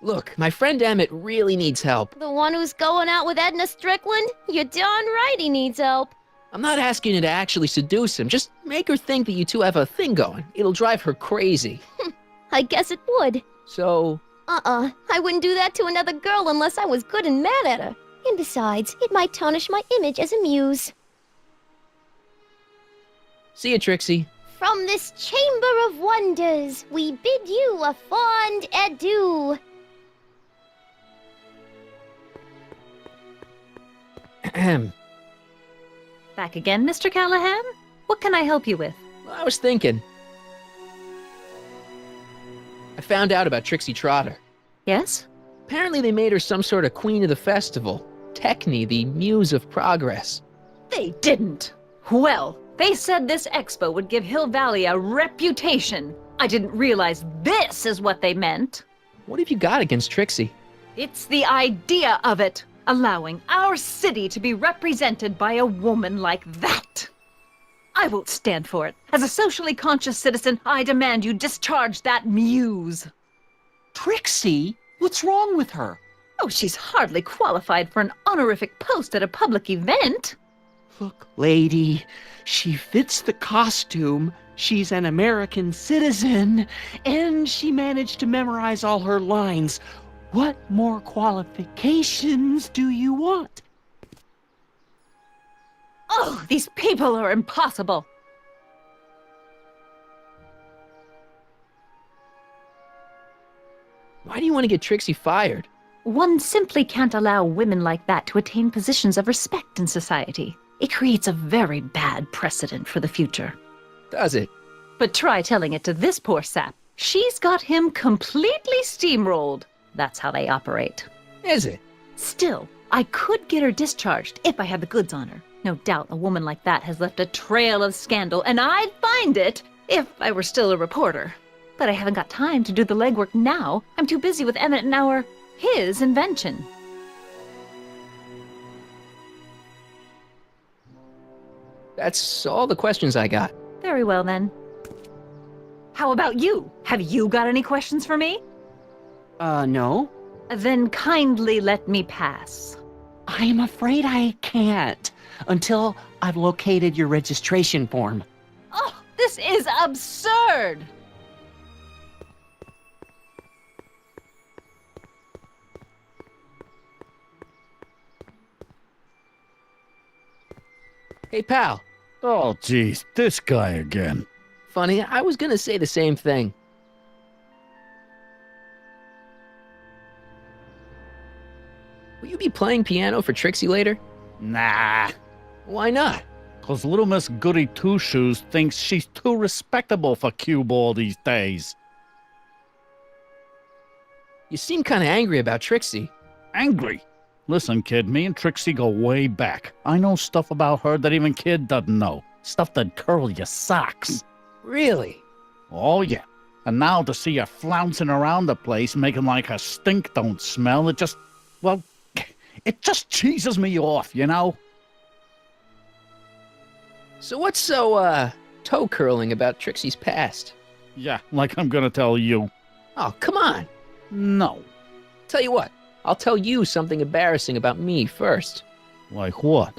Look, my friend Emmett really needs help. The one who's going out with Edna Strickland? You're darn right he needs help. I'm not asking you to actually seduce him. Just make her think that you two have a thing going. It'll drive her crazy. I guess it would. So, I wouldn't do that to another girl unless I was good and mad at her. And besides, it might tarnish my image as a muse. see you, Trixie. From this chamber of wonders, we bid you a fond adieu. Ahem. Back again, Mr. Callahan? What can I help you with? Well, I was thinking. I found out about Trixie Trotter. Yes? Apparently they made her some sort of queen of the festival. Techne, the muse of progress. They didn't. Well, they said this expo would give Hill Valley a reputation. I didn't realize this is what they meant. What have you got against Trixie? It's the idea of it, allowing our city to be represented by a woman like that. I won't stand for it. As a socially conscious citizen, I demand you discharge that muse. Trixie? What's wrong with her? Oh, she's hardly qualified for an honorific post at a public event. Look, lady, she fits the costume, she's an American citizen, and she managed to memorize all her lines. What more qualifications do you want? Oh, these people are impossible. Why do you want to get Trixie fired? One simply can't allow women like that to attain positions of respect in society. It creates a very bad precedent for the future. Does it? But try telling it to this poor sap. She's got him completely steamrolled. That's how they operate. Is it? Still, I could get her discharged if I had the goods on her. No doubt a woman like that has left a trail of scandal, and I'd find it if I were still a reporter. But I haven't got time to do the legwork now. I'm too busy with Emmett and his invention. That's all the questions I got. Very well, then. How about you? Have you got any questions for me? No. Then kindly let me pass. I'm afraid I can't until I've located your registration form. Oh, this is absurd! Hey, pal. Oh, geez, this guy again. Funny, I was gonna say the same thing. Will you be playing piano for Trixie later? Nah, Why not? 'cause little Miss Goody Two-Shoes thinks she's too respectable for cue ball these days. You seem kinda angry about Trixie. Angry. Listen, kid, me and Trixie go way back. I know stuff about her that even kid doesn't know. Stuff that'd curl your socks. Really? Oh, yeah. And now to see her flouncing around the place, making like her stink don't smell, it just cheeses me off, you know? So what's so, toe-curling about Trixie's past? Yeah, like I'm gonna tell you. Oh, come on. No. Tell you what, I'll tell you something embarrassing about me first. Like what?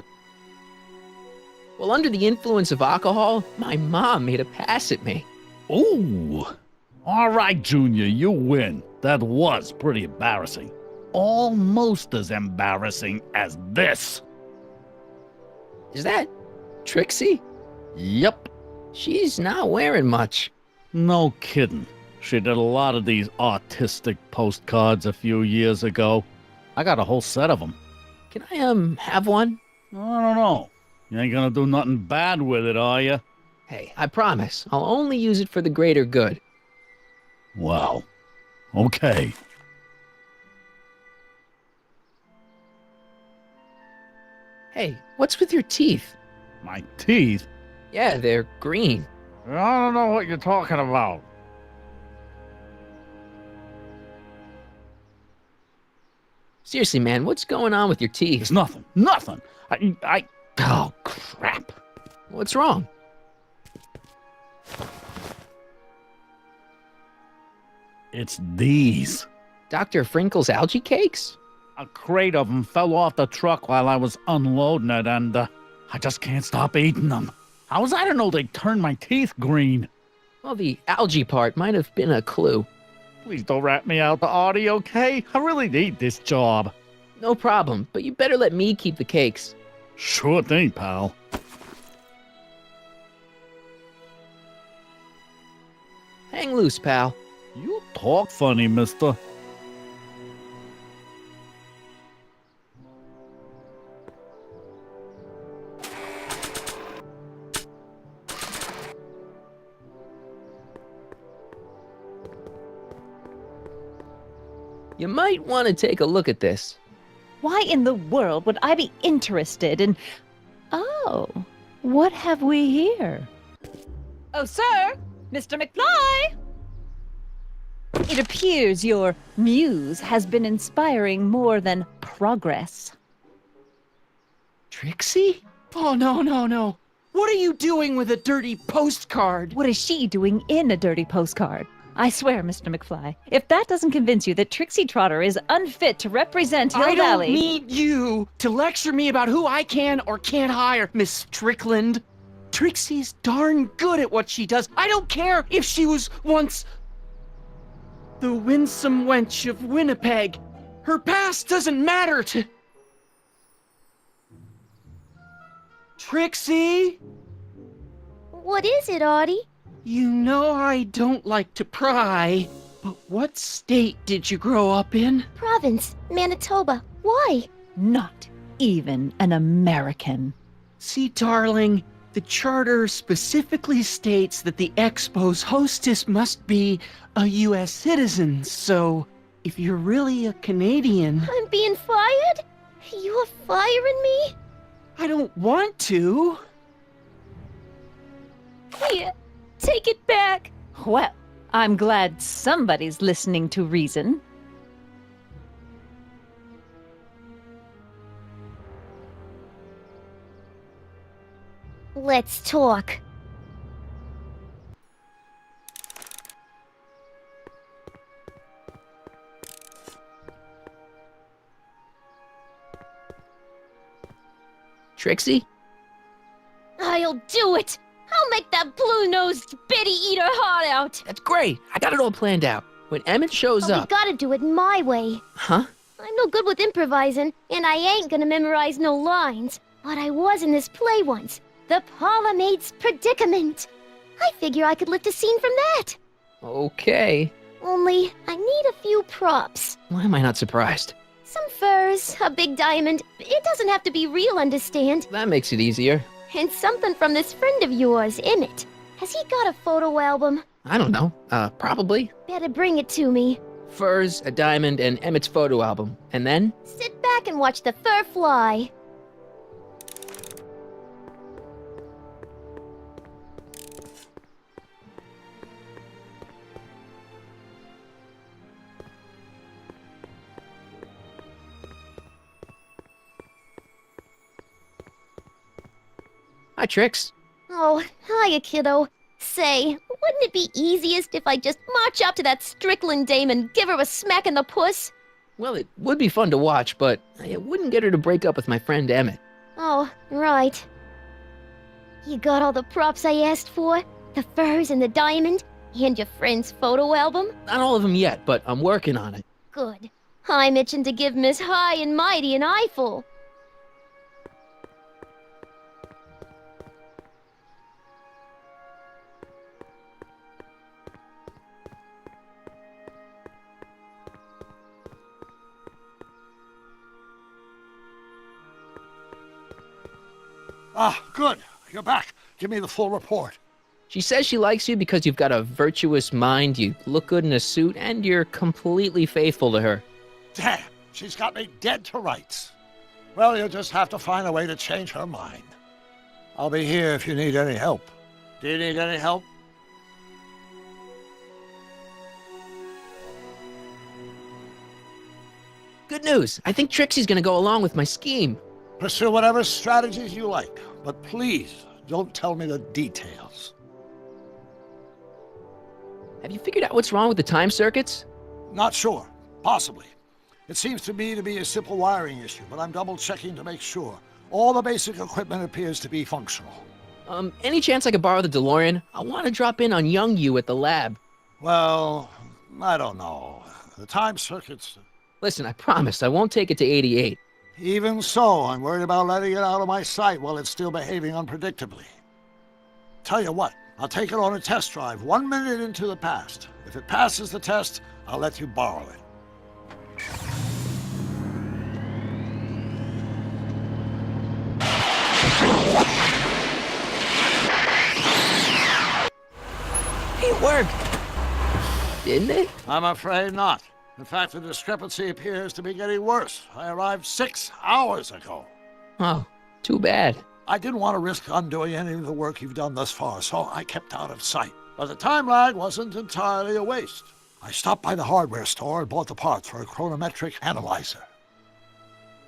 Well, under the influence of alcohol, my mom made a pass at me. Ooh. All right, Junior, you win. That was pretty embarrassing. Almost as embarrassing as this. Is that Trixie? Yep. She's not wearing much. No kidding. She did a lot of these artistic postcards a few years ago. I got a whole set of them. Can I, have one? I don't know. You ain't gonna do nothing bad with it, are you? Hey, I promise. I'll only use it for the greater good. Well, okay. Hey, what's with your teeth? My teeth? Yeah, they're green. I don't know what you're talking about. Seriously, man, what's going on with your teeth? It's nothing. Nothing. Oh, crap. What's wrong? It's these. Dr. Frinkle's algae cakes? A crate of them fell off the truck while I was unloading it, and I just can't stop eating them. How was I to know they'd turn my teeth green? Well, the algae part might have been a clue. Please don't rat me out to Audie, okay? I really need this job. No problem, but you better let me keep the cakes. Sure thing, pal. Hang loose, pal. You talk funny, mister. You might want to take a look at this. Why in the world would I be interested in... Oh, what have we here? Oh, sir! Mr. McFly! It appears your muse has been inspiring more than progress. Trixie? Oh, no, no, no. What are you doing with a dirty postcard? What is she doing in a dirty postcard? I swear, Mr. McFly, if that doesn't convince you that Trixie Trotter is unfit to represent Hill I don't Valley... need you to lecture me about who I can or can't hire, Miss Strickland. Trixie's darn good at what she does. I don't care if she was once the winsome wench of Winnipeg. Her past doesn't matter to... Trixie? What is it, Audie? You know I don't like to pry, but what state did you grow up in? Province, Manitoba. Why? Not even an American. See, darling, the charter specifically states that the expo's hostess must be a U.S. citizen, so if you're really a Canadian... I'm being fired? You're firing me? I don't want to. Here, take it back. Well, I'm glad somebody's listening to reason. Let's talk. Trixie? I'll do it. I'll make that blue-nosed bitty eat her heart out. That's great. I got it all planned out. When Emmett shows But we up... gotta do it my way. Huh? I'm no good with improvising, and I ain't gonna memorize no lines. But I was in this play once. The Parlourmaid's Predicament. I figure I could lift a scene from that. Okay. Only, I need a few props. Why am I not surprised? Some furs, a big diamond. It doesn't have to be real, understand? That makes it easier. And something from this friend of yours, Emmett. Has he got a photo album? I don't know. Probably. Better bring it to me. Furs, a diamond, and Emmett's photo album. And then? Sit back and watch the fur fly. Hi, Trix. Oh, hiya, kiddo. Say, wouldn't it be easiest if I just march up to that Strickland dame and give her a smack in the puss? Well, it would be fun to watch, but it wouldn't get her to break up with my friend Emmett. Oh, right. You got all the props I asked for? The furs and the diamond? And your friend's photo album? Not all of them yet, but I'm working on it. Good. I'm itching to give Miss High and Mighty an eyeful. Ah, good. You're back. Give me the full report. She says she likes you because you've got a virtuous mind, you look good in a suit, and you're completely faithful to her. Damn, she's got me dead to rights. Well, you'll just have to find a way to change her mind. I'll be here if you need any help. Do you need any help? Good news. I think Trixie's gonna go along with my scheme. Pursue whatever strategies you like, but please don't tell me the details. Have you figured out what's wrong with the time circuits? Not sure. Possibly. It seems to me to be a simple wiring issue, but I'm double-checking to make sure. All the basic equipment appears to be functional. Any chance I could borrow the DeLorean? I want to drop in on young you at the lab. Well, I don't know. The time circuits... Listen, I promise I won't take it to 88. Even so, I'm worried about letting it out of my sight while it's still behaving unpredictably. Tell you what, I'll take it on a test drive 1 minute into the past. If it passes the test, I'll let you borrow it. It worked! Didn't it? I'm afraid not. In fact, the discrepancy appears to be getting worse. I arrived 6 hours ago. Oh, too bad. I didn't want to risk undoing any of the work you've done thus far, so I kept out of sight. But the time lag wasn't entirely a waste. I stopped by the hardware store and bought the parts for a chronometric analyzer.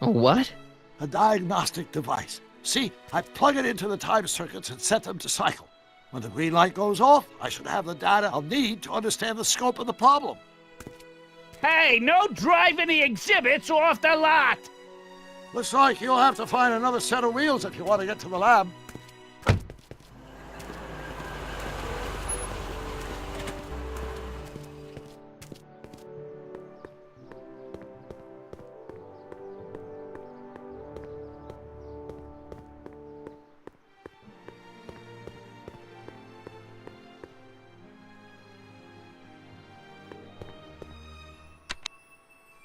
A what? A diagnostic device. See, I plug it into the time circuits and set them to cycle. When the green light goes off, I should have the data I'll need to understand the scope of the problem. Hey, no driving the exhibits off the lot! Looks like you'll have to find another set of wheels if you want to get to the lab.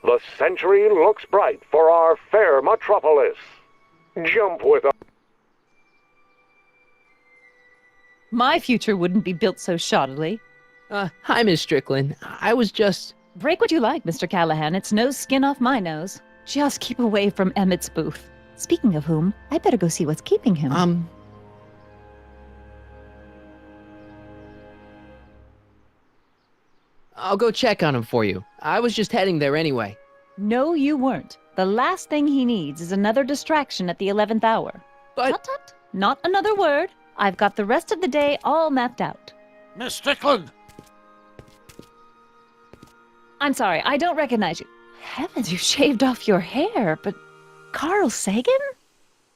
The century looks bright for our fair metropolis. Jump with us. My future wouldn't be built so shoddily. Hi, Miss Strickland. I was just... Break what you like, Mr. Callahan. It's no skin off my nose. Just keep away from Emmett's booth. Speaking of whom, I better go see what's keeping him. I'll go check on him for you. I was just heading there anyway. No, you weren't. The last thing he needs is another distraction at the 11th hour. But... Tut tut. Not another word. I've got the rest of the day all mapped out. Miss Strickland! I'm sorry, I don't recognize you. Heavens, you shaved off your hair, but... Carl Sagan?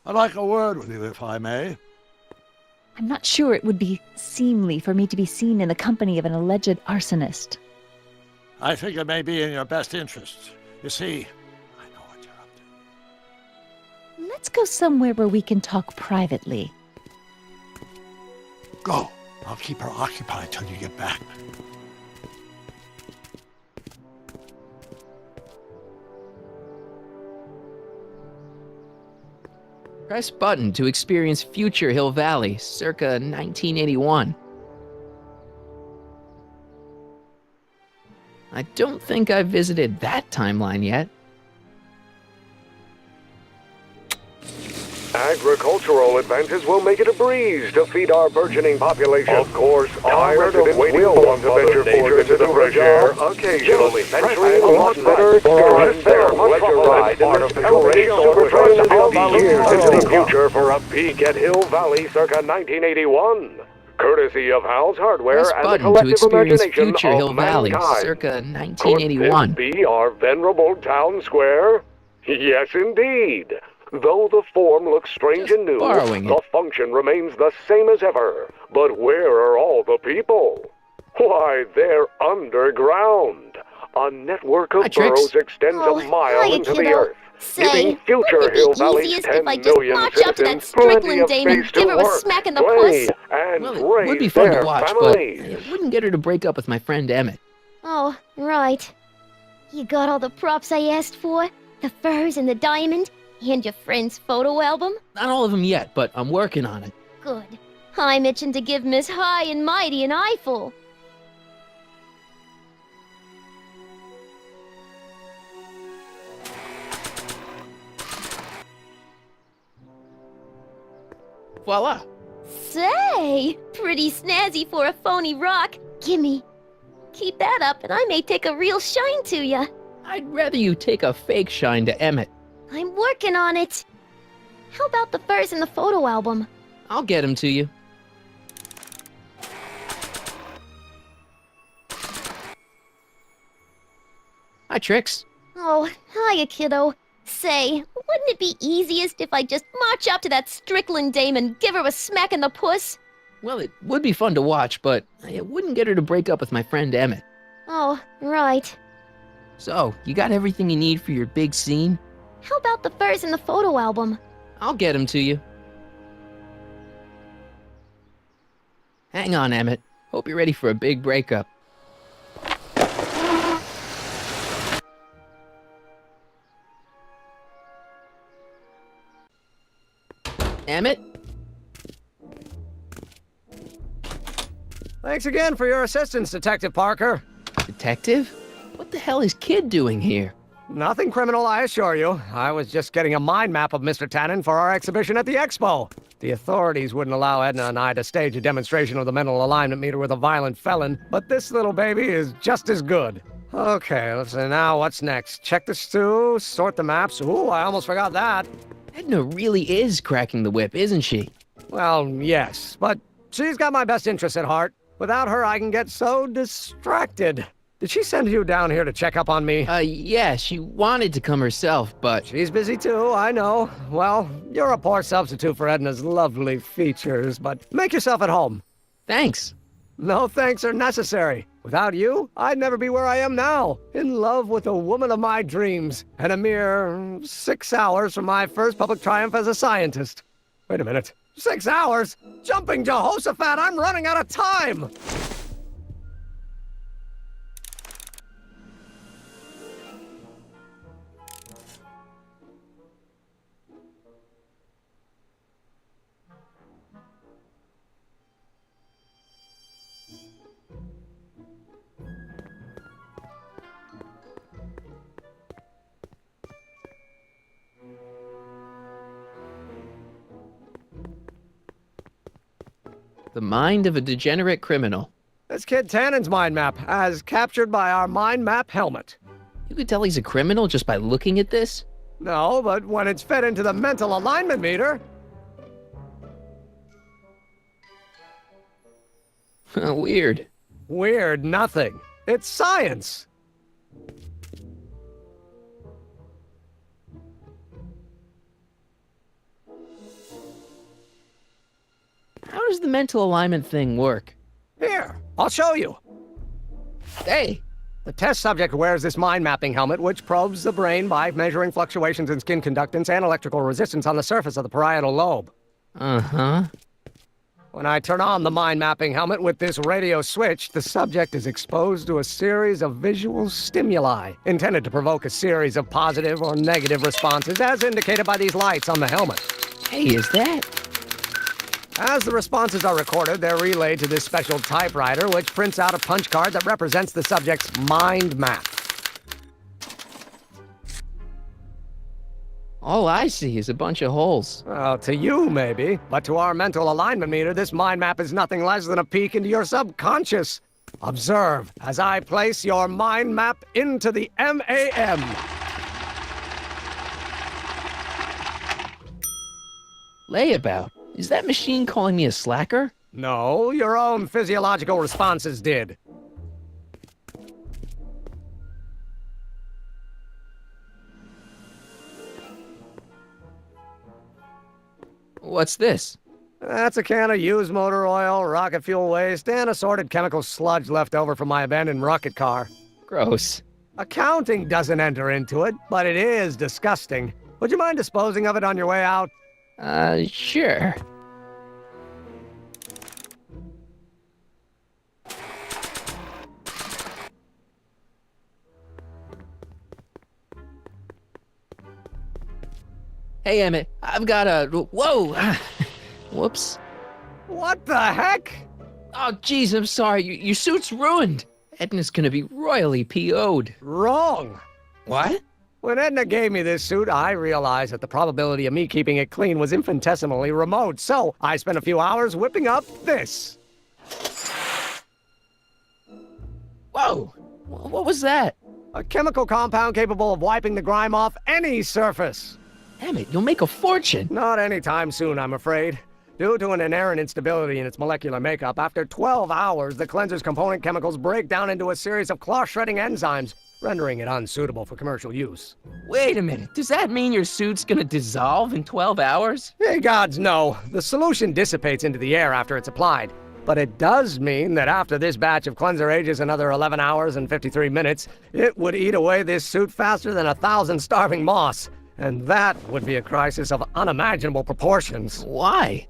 I'd like a word with you, if I may. I'm not sure it would be seemly for me to be seen in the company of an alleged arsonist. I think it may be in your best interests. You see, I know what you're up to. Let's go somewhere where we can talk privately. Go. I'll keep her occupied till you get back. Press button to experience future Hill Valley, circa 1981. I don't think I've visited that timeline yet. Agricultural advances will make it a breeze to feed our burgeoning population. Of course, tired of waiting will to venture forth into the fresh air. Occasionally, century will consider for a fair pleasure ride in this artificial supertrain of the years into the future for a peek at Hill Valley circa 1981. Courtesy of Hal's Hardware Press and the button to collective experience imagination future Hill of Valley, mankind. circa Could 1981. this be our venerable town square? Yes, indeed. Though the form looks strange Just and new, borrowing the it. function remains the same as ever. But where are all the people? Why, they're underground. A network of Hi, Trix. burrows extends Oh, a mile hiya, into the kiddo. earth, Say, giving future wouldn't it Hill be Valley's easiest 10 if I just million march up to that citizens plenty Strickland of dame and space to give her a work, smack in the play, puss? and Well, it raise would be fun their to watch, but families. it wouldn't get her to break up with my friend Emmett. Oh, right. You got all the props I asked for? The furs and the diamond? And your friend's photo album? Not all of them yet, but I'm working on it. Good. I'm itching to give Miss High and Mighty an eyeful. Voila! Say, pretty snazzy for a phony rock. Gimme. Keep that up and I may take a real shine to ya. I'd rather you take a fake shine to Emmett. I'm working on it. How about the furs and the photo album? I'll get him to you. Hi, Trix. Oh, hiya, kiddo. Say, wouldn't it be easiest if I just march up to that Strickland dame and give her a smack in the puss? Well, it would be fun to watch, but it wouldn't get her to break up with my friend Emmett. Oh, right. So, you got everything you need for your big scene? How about the furs in the photo album? I'll get them to you. Hang on, Emmett. Hope you're ready for a big breakup. Emmett? Thanks again for your assistance, Detective Parker. Detective? What the hell is Kid doing here? Nothing criminal, I assure you. I was just getting a mind map of Mr. Tannen for our exhibition at the Expo. The authorities wouldn't allow Edna and I to stage a demonstration of the mental alignment meter with a violent felon, but this little baby is just as good. Okay, let's see now what's next. Check the stew, sort the maps. Ooh, I almost forgot that. Edna really is cracking the whip, isn't she? Well, yes, but she's got my best interests at heart. Without her, I can get so distracted. Did she send you down here to check up on me? Yeah, she wanted to come herself, but... She's busy too, I know. Well, you're a poor substitute for Edna's lovely features, but make yourself at home. Thanks. No thanks are necessary. Without you, I'd never be where I am now, in love with the woman of my dreams, and a mere 6 hours from my first public triumph as a scientist. Wait a minute. 6 hours? Jumping Jehoshaphat, I'm running out of time! The mind of a degenerate criminal. That's Kid Tannen's mind map, as captured by our mind map helmet. You could tell he's a criminal just by looking at this? No, but when it's fed into the mental alignment meter... Weird. Weird nothing. It's science. How does the mental alignment thing work? Here, I'll show you. Hey! The test subject wears this mind mapping helmet, which probes the brain by measuring fluctuations in skin conductance and electrical resistance on the surface of the parietal lobe. Uh-huh. When I turn on the mind mapping helmet with this radio switch, the subject is exposed to a series of visual stimuli, intended to provoke a series of positive or negative responses, as indicated by these lights on the helmet. Hey, is that? As the responses are recorded, they're relayed to this special typewriter, which prints out a punch card that represents the subject's mind map. All I see is a bunch of holes. Well, to you, maybe. But to our mental alignment meter, this mind map is nothing less than a peek into your subconscious. Observe as I place your mind map into the MAM. Layabout. Is that machine calling me a slacker? No, your own physiological responses did. What's this? That's a can of used motor oil, rocket fuel waste, and assorted chemical sludge left over from my abandoned rocket car. Gross. Accounting doesn't enter into it, but it is disgusting. Would you mind disposing of it on your way out? Sure. Hey, Emmett, I've got a... Whoa! Whoops. What the heck? Oh, jeez, I'm sorry. Your suit's ruined. Edna's gonna be royally PO'd. Wrong. What? When Edna gave me this suit, I realized that the probability of me keeping it clean was infinitesimally remote, so I spent a few hours whipping up this. Whoa! What was that? A chemical compound capable of wiping the grime off any surface. Emmett, you'll make a fortune. Not anytime soon, I'm afraid. Due to an inherent instability in its molecular makeup, after 12 hours, the cleanser's component chemicals break down into a series of cloth-shredding enzymes, rendering it unsuitable for commercial use. Wait a minute, does that mean your suit's gonna dissolve in 12 hours? Hey, gods, no. The solution dissipates into the air after it's applied. But it does mean that after this batch of cleanser ages another 11 hours and 53 minutes, it would eat away this suit faster than 1,000 starving moths. And that would be a crisis of unimaginable proportions. Why?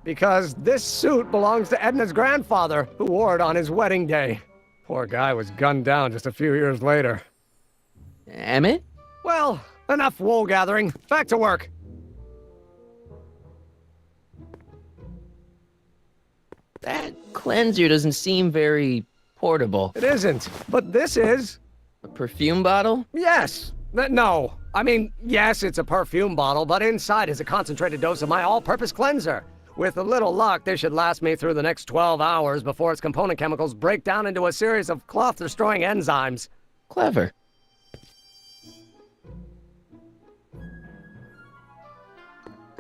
Because this suit belongs to Edna's grandfather, who wore it on his wedding day. Poor guy was gunned down just a few years later. Emmett? Well, enough wool gathering. Back to work. That cleanser doesn't seem very portable. It isn't, but this is. A perfume bottle? Yes. No. I mean, yes, it's a perfume bottle, but inside is a concentrated dose of my all-purpose cleanser. With a little luck, this should last me through the next 12 hours before its component chemicals break down into a series of cloth-destroying enzymes. Clever.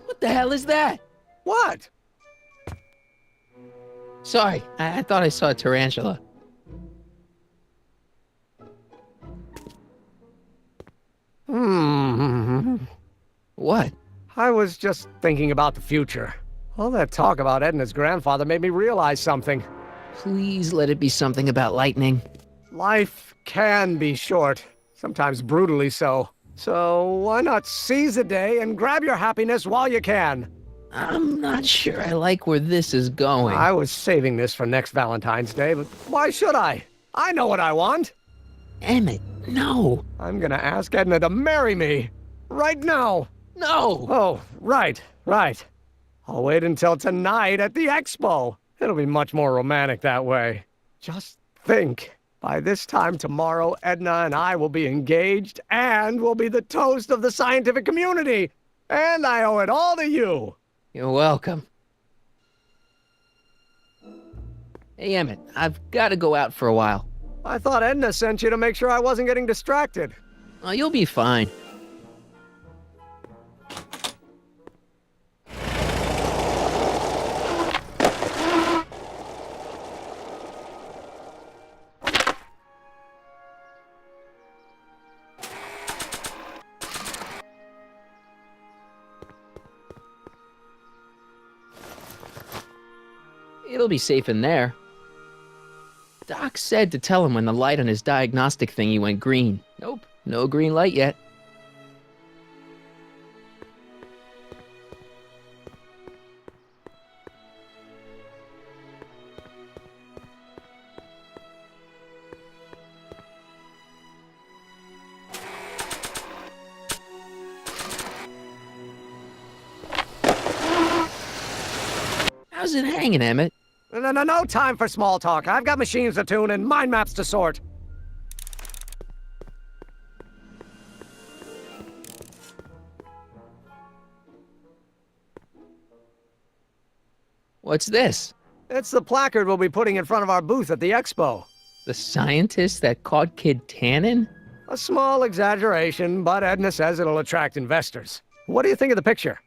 What the hell is that? What? Sorry, I thought I saw a tarantula. What? I was just thinking about the future. All that talk about Edna's grandfather made me realize something. Please let it be something about lightning. Life can be short, sometimes brutally so. So why not seize the day and grab your happiness while you can? I'm not sure I like where this is going. I was saving this for next Valentine's Day, but why should I? I know what I want. Emmett, no. I'm gonna ask Edna to marry me. Right now. No! Oh, right. I'll wait until tonight at the expo. It'll be much more romantic that way. Just think. By this time tomorrow, Edna and I will be engaged and will be the toast of the scientific community. And I owe it all to you. You're welcome. Hey, Emmett, I've got to go out for a while. I thought Edna sent you to make sure I wasn't getting distracted. Oh, you'll be fine. It'll be safe in there. Doc said to tell him when the light on his diagnostic thingy went green. Nope, no green light yet. How's it hanging, Emmett? No time for small talk. I've got machines to tune and mind maps to sort. What's this? It's the placard we'll be putting in front of our booth at the expo. The scientist that caught Kid Tannen? A small exaggeration, but Edna says it'll attract investors. What do you think of the picture?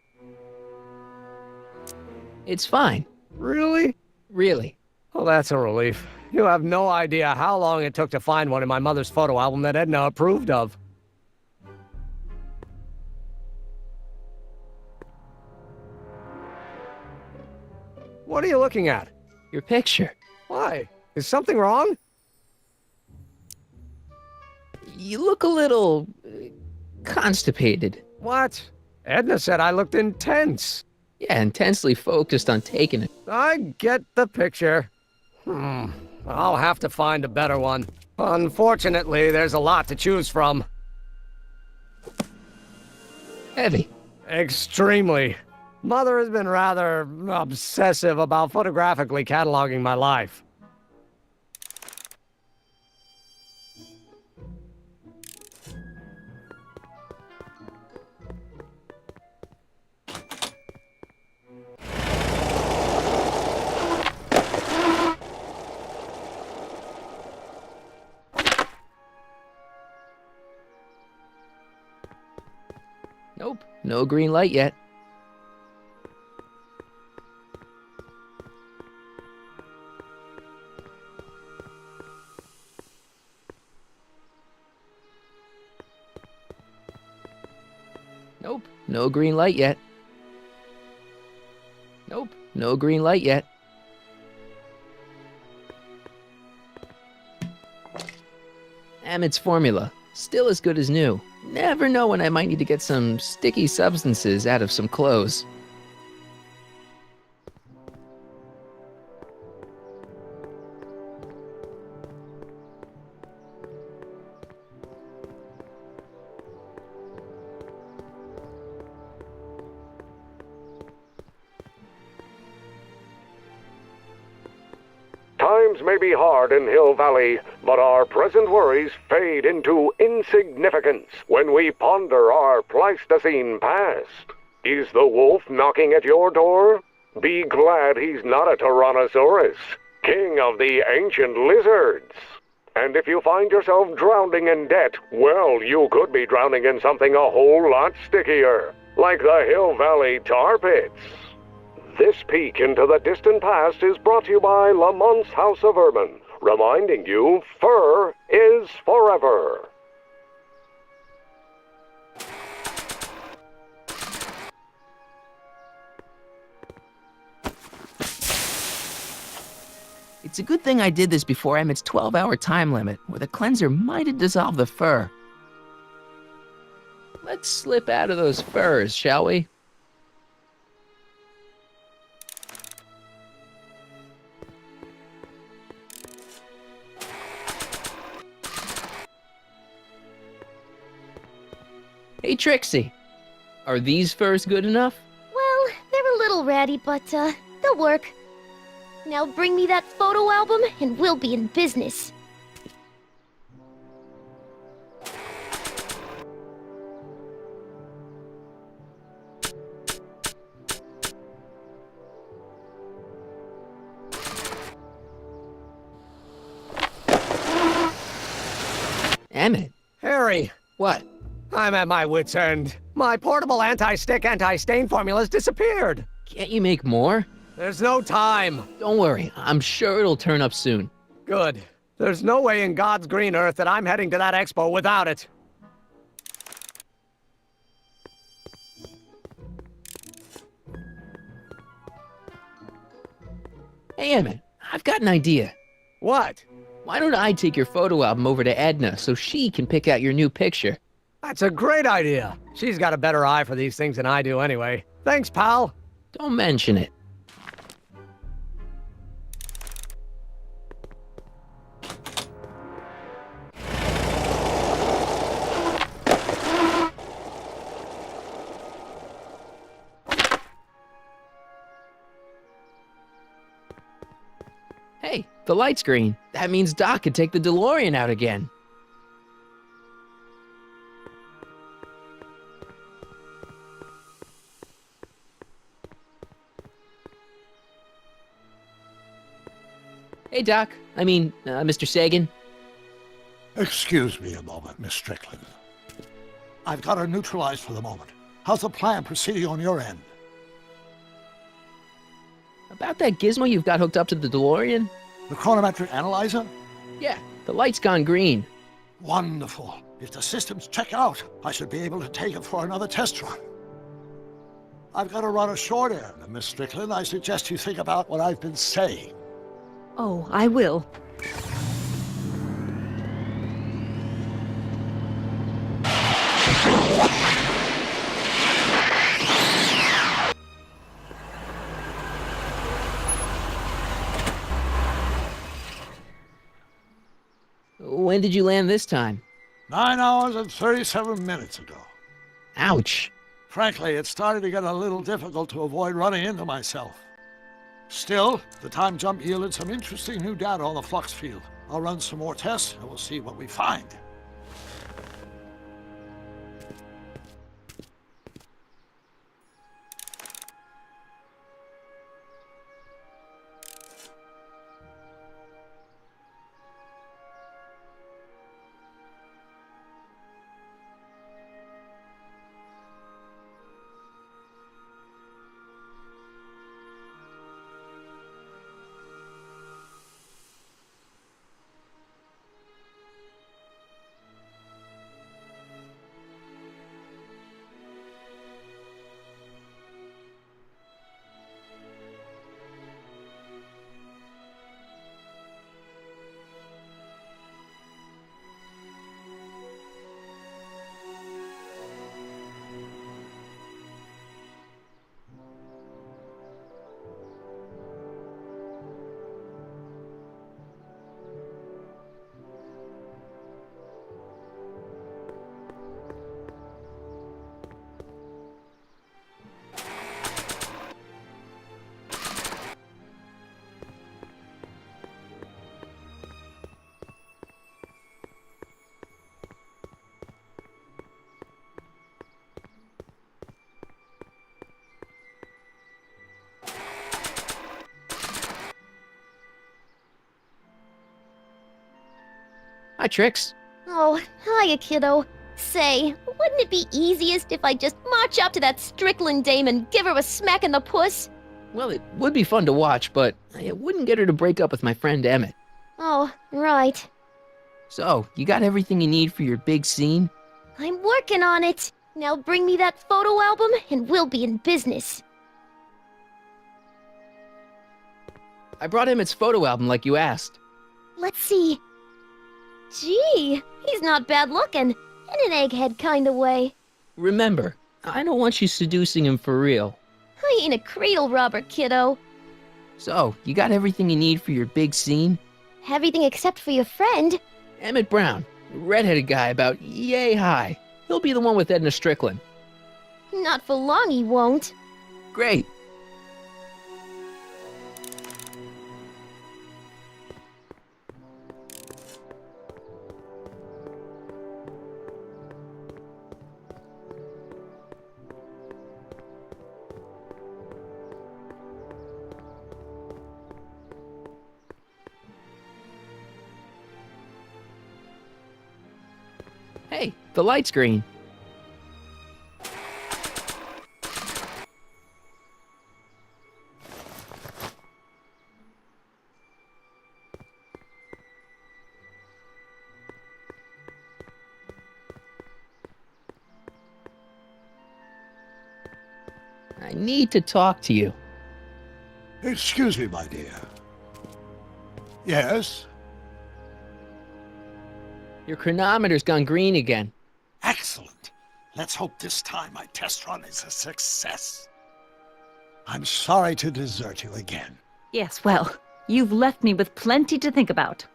It's fine. Really? Really. Well, that's a relief. You have no idea how long it took to find one in my mother's photo album that Edna approved of. What are you looking at? Your picture. Why? Is something wrong? You look a little constipated. What? Edna said I looked intense. Yeah, intensely focused on taking it. I get the picture. I'll have to find a better one. Unfortunately, there's a lot to choose from. Heavy. Extremely. Mother has been rather obsessive about photographically cataloging my life. Nope, no green light yet. Nope, no green light yet. Nope, no green light yet. Emmett's formula, still as good as new. Never know when I might need to get some sticky substances out of some clothes. Times may be hard in Hill Valley, but our present worries fade into insignificance when we ponder our Pleistocene past. Is the wolf knocking at your door? Be glad he's not a Tyrannosaurus, king of the ancient lizards. And if you find yourself drowning in debt, well, you could be drowning in something a whole lot stickier, like the Hill Valley tar pits. This peek into the distant past is brought to you by Lamont's House of Urban, reminding you fur is forever. It's a good thing I did this before Emmett's 12-hour time limit, or the cleanser might have dissolved the fur. Let's slip out of those furs, shall we? Hey, Trixie, are these furs good enough? Well, they're a little ratty, but, they'll work. Now bring me that photo album, and we'll be in business. Emmett, Harry, what? I'm at my wit's end. My portable anti-stick, anti-stain formula's disappeared. Can't you make more? There's no time. Don't worry, I'm sure it'll turn up soon. Good. There's no way in God's green earth that I'm heading to that expo without it. Hey, Emmett, I've got an idea. What? Why don't I take your photo album over to Edna so she can pick out your new picture? That's a great idea. She's got a better eye for these things than I do anyway. Thanks, pal. Don't mention it. Hey, the light's green. That means Doc could take the DeLorean out again. Hey, Doc. Mr. Sagan. Excuse me a moment, Miss Strickland. I've got her neutralized for the moment. How's the plan proceeding on your end? About that gizmo you've got hooked up to the DeLorean? The chronometric analyzer? Yeah, the light's gone green. Wonderful. If the systems check out, I should be able to take it for another test run. I've got to run a short errand, Miss Strickland. I suggest you think about what I've been saying. Oh, I will. When did you land this time? 9 hours and 37 minutes ago. Ouch. Frankly, it started to get a little difficult to avoid running into myself. Still, the time jump yielded some interesting new data on the flux field. I'll run some more tests and we'll see what we find. Hi, Trix. Oh, hiya, kiddo. Say, wouldn't it be easiest if I just march up to that Strickland dame and give her a smack in the puss? Well, it would be fun to watch, but it wouldn't get her to break up with my friend Emmett. Oh, right. So, you got everything you need for your big scene? I'm working on it. Now bring me that photo album and we'll be in business. I brought Emmett's photo album like you asked. Let's see. Gee, he's not bad looking. In an egghead kind of way. Remember, I don't want you seducing him for real. I ain't a cradle robber, kiddo. So, you got everything you need for your big scene? Everything except for your friend. Emmett Brown, redheaded guy about yay high. He'll be the one with Edna Strickland. Not for long he won't. Great. Hey, the light's green. I need to talk to you. Excuse me, my dear. Yes? Your chronometer's gone green again. Excellent. Let's hope this time my test run is a success. I'm sorry to desert you again. Yes, well, you've left me with plenty to think about.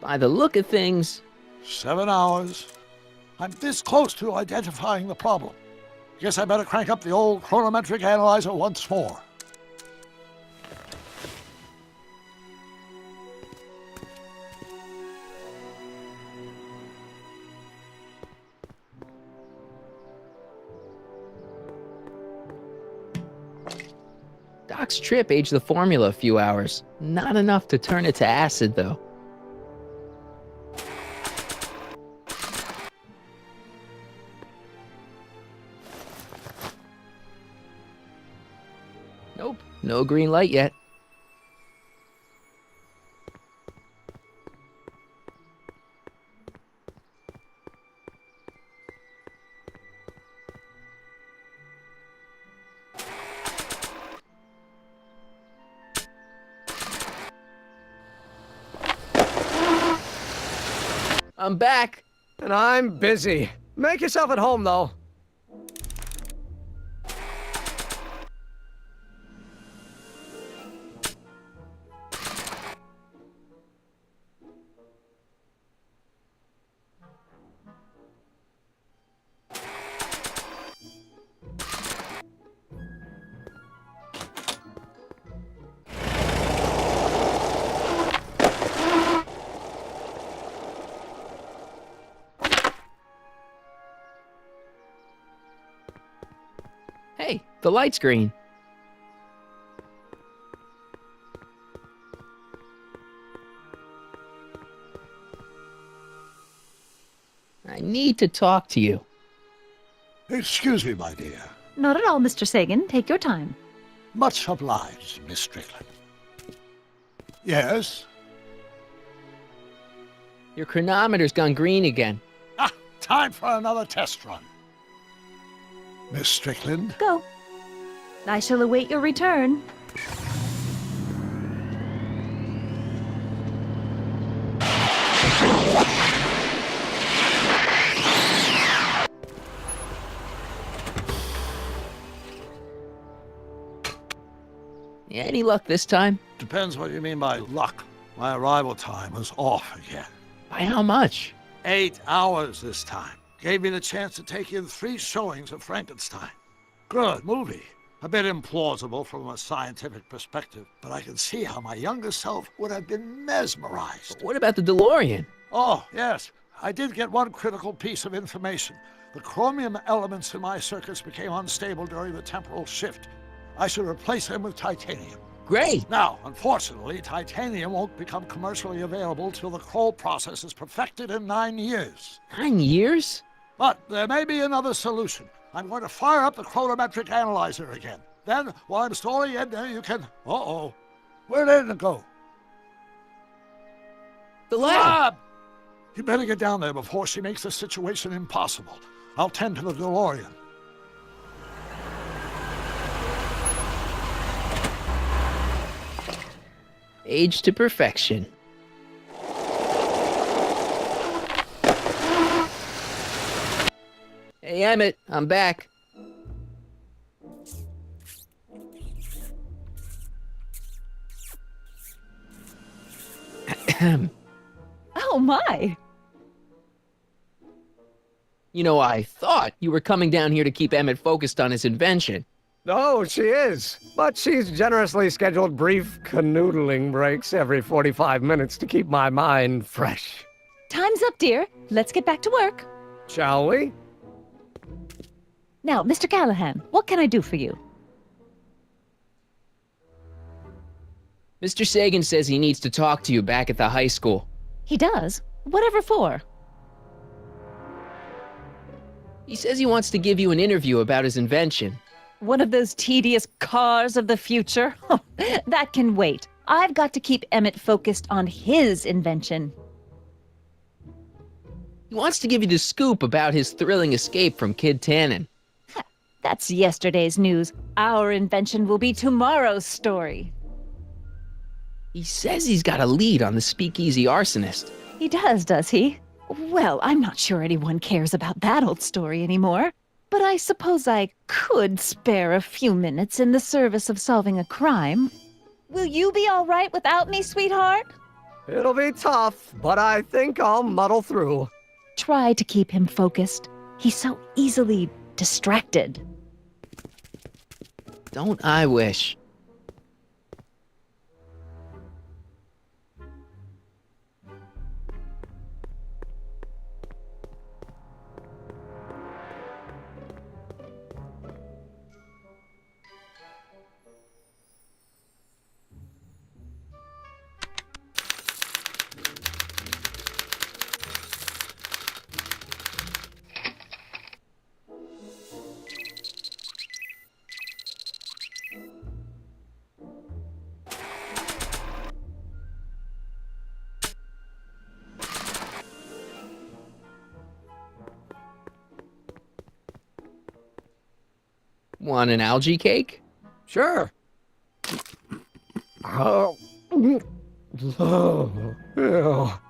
By the look of things, 7 hours. I'm this close to identifying the problem. Guess I better crank up the old chronometric analyzer once more. Doc's trip aged the formula a few hours. Not enough to turn it to acid, though. Nope, no green light yet. I'm back. And I'm busy. Make yourself at home, though. Hey, the light's green. I need to talk to you. Excuse me, my dear. Not at all, Mr. Sagan. Take your time. Much obliged, Miss Strickland. Yes? Your chronometer's gone green again. Ah, time for another test run. Miss Strickland? Go. I shall await your return. Any luck this time? Depends what you mean by luck. My arrival time was off again. By how much? 8 hours this time. Gave me the chance to take in 3 showings of Frankenstein. Good movie. A bit implausible from a scientific perspective, but I can see how my younger self would have been mesmerized. What about the DeLorean? Oh, yes. I did get one critical piece of information. The chromium elements in my circuits became unstable during the temporal shift. I should replace them with titanium. Great. Now, unfortunately, titanium won't become commercially available till the Kroll process is perfected in 9 years. 9 years? But there may be another solution. I'm going to fire up the chronometric analyzer again. Then, while I'm stalling Edna, you can... Uh-oh. Where'd Edna go? The lab! You better get down there before she makes the situation impossible. I'll tend to the DeLorean. Age to perfection. Hey, Emmett, I'm back. Oh my! You know, I thought you were coming down here to keep Emmett focused on his invention. Oh, she is. But she's generously scheduled brief canoodling breaks every 45 minutes to keep my mind fresh. Time's up, dear. Let's get back to work. Shall we? Now, Mr. Callahan, what can I do for you? Mr. Sagan says he needs to talk to you back at the high school. He does? Whatever for? He says he wants to give you an interview about his invention. One of those tedious cars of the future? That can wait. I've got to keep Emmett focused on his invention. He wants to give you the scoop about his thrilling escape from Kid Tannen. That's yesterday's news. Our invention will be tomorrow's story. He says he's got a lead on the speakeasy arsonist. He does he? Well, I'm not sure anyone cares about that old story anymore. But I suppose I could spare a few minutes in the service of solving a crime. Will you be all right without me, sweetheart? It'll be tough, but I think I'll muddle through. Try to keep him focused. He's so easily distracted. Don't I wish? Want an algae cake? Sure. Oh. Oh.